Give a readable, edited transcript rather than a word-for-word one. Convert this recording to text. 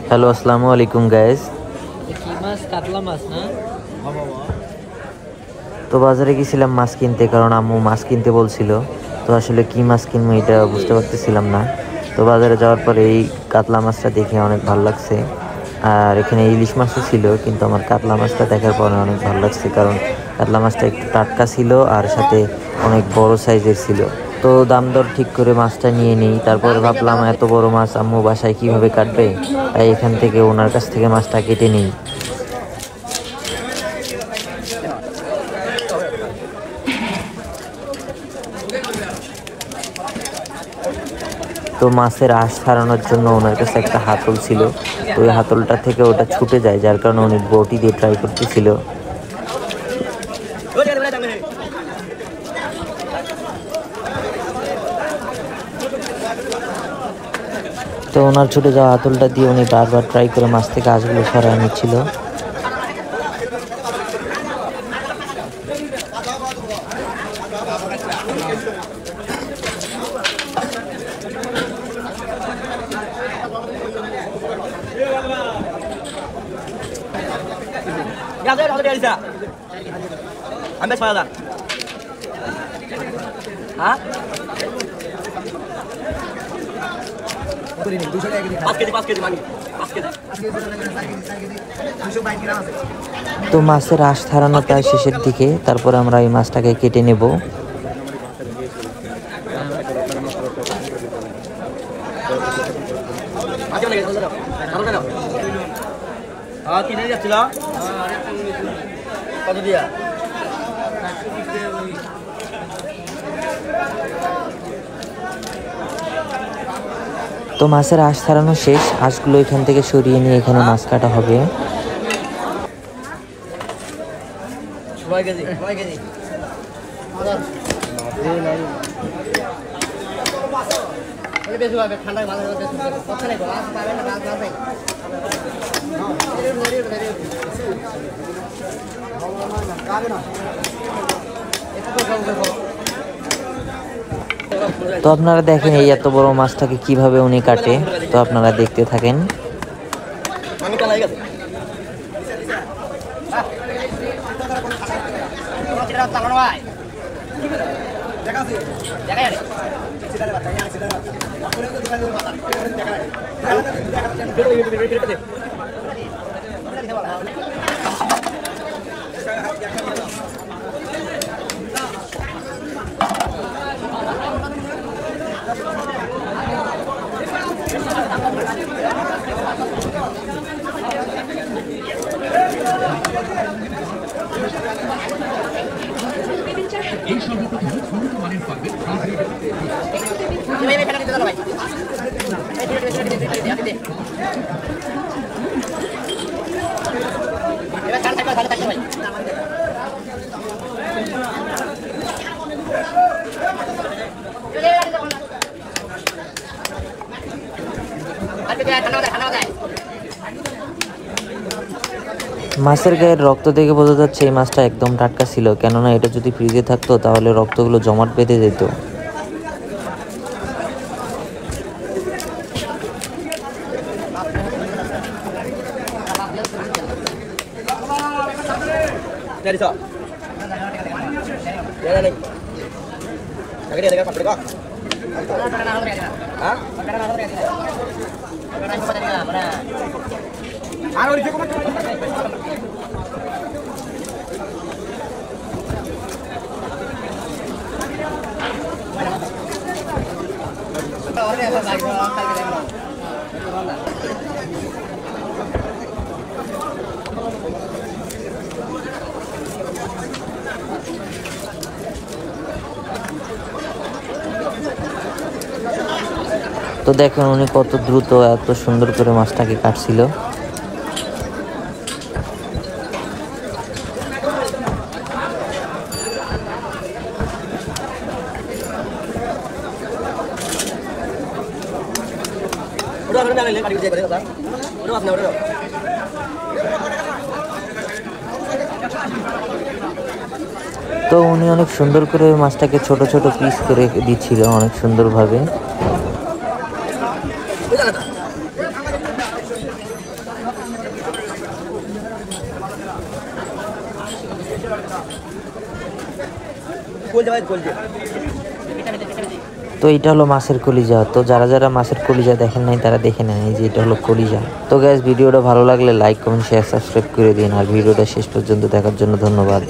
Hello, আসসালামু আলাইকুম guys. কি মাছ? কাতলা মাছ না? তো বাজারে গেছিলাম মাছ কিনতে, কারণ আম্মু মাছ কিনতে বলছিল। তো আসলে কি মাছ কিনবো এটা বুঝতে পারতেছিলাম না। তো বাজারে যাওয়ার পরে এই কাতলা মাছটা দেখে অনেক ভালো লাগছে। আর এখানে ইলিশ মাছও ছিল, কিন্তু আমার কাতলা মাছটা দেখার পরে অনেক ভালো লাগছে, কারণ কাতলা মাছটা একটু টাটকা ছিল আর সাথে অনেক বড় সাইজের ছিল। তো দাম দর ঠিক করে মাছটা নিয়ে নিই। তারপরে ভাবলাম এত বড় মাছ আম্মু বাসায় কিভাবে কাটবে, তাই এখান থেকে ওনার কাছ থেকে মাছটা কেটে নিই। তো মাছের আঁশ ছাড়ানোর জন্য ওনার কাছে একটা হাতল ছিল। তো ওই হাতলটা থেকে ওটা ছুটে যায়, যার কারণে উনি বটি দিয়ে ট্রাই করতেছিল। তো ওনার ছুটে যাওয়া হাতলটা দিয়ে উনি বারবার ট্রাই করে মাছ থেকে আঁশগুলো সরাই নিচ্ছিল। তো মাছের আঁশ ছাড়ানো প্রায় শেষের দিকে, তারপরে আমরা এই মাছটাকে কেটে নেব। তো মাছের আঁশ ছাড়ানো শেষ, আঁশগুলো এখান থেকে সরিয়ে নিয়ে এখানে মাছ কাটা হবে। তো আপনারা দেখেন এই এত বড় মাছটাকে কিভাবে উনি কাটে। তো আপনারা দেখতে থাকেন। মাছের গায়ের রক্ত দেখে বোঝা যাচ্ছে এই মাছটা একদম টাটকা ছিল, কেননা এটা যদি ফ্রিজে থাকতো তাহলে রক্তগুলো জমাট বেঁধে যেত। তো দেখেন উনি কত দ্রুত এত সুন্দর করে মাছটাকে কাটছিল। তো উনি অনেক সুন্দর করে মাছটাকে ছোট ছোট পিস করে দিচ্ছিল, অনেক সুন্দরভাবে। তো এটা হলো মাছের কলিজা। তো যারা যারা মাছের কলিজা দেখেন নাই তারা দেখে নেন, এই যে এটা হলো কলিজা। তো গ্যাস ভিডিওটা ভালো লাগলে লাইক কমেন্ট শেয়ার সাবস্ক্রাইব করে দিন, আর ভিডিওটা শেষ পর্যন্ত দেখার জন্য ধন্যবাদ।